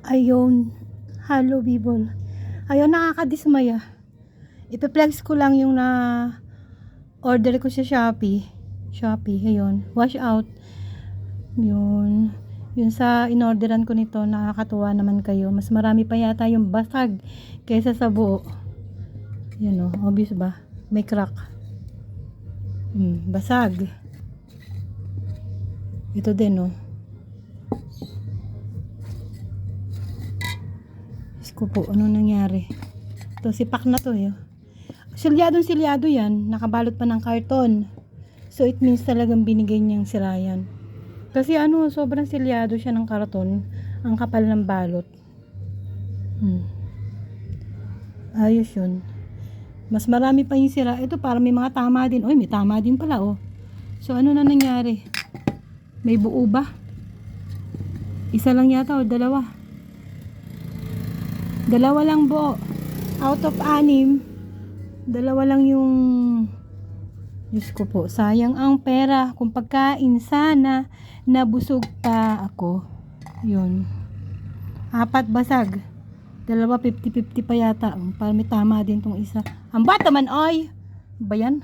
Ayun. Hello, people. Ayun, nakakadismaya. Ipiplex ko lang yung order ko sa Shopee. Ayun. Wash out. Yun. Yun sa inorderan ko nito, nakakatuwa naman kayo. Mas marami pa yata yung basag kaysa sa buo. Yun o. Obvious ba? May crack. Basag. Ito din o. Ko po, ano nangyari? Ito, sipak na to eh. Silyado yan, nakabalot pa ng karton. So it means talagang binigay niyang sira yan. Kasi sobrang silyado siya ng karton, ang kapal ng balot. Ayos yun. Mas marami pa yung sira. Ito para may mga tama din. Uy, may tama din pala oh. So ano na nangyari? May buo ba? Isa lang yata o dalawa? Dalawa lang buo. Out of 6, dalawa lang yung... Diyos ko po, sayang ang pera. Kung pagkain sana, nabusog pa ako. Yun. 4 basag. Dalawa 50-50 pa yata. Para may tama din tong isa. Ang bata man, oy! Ba yan?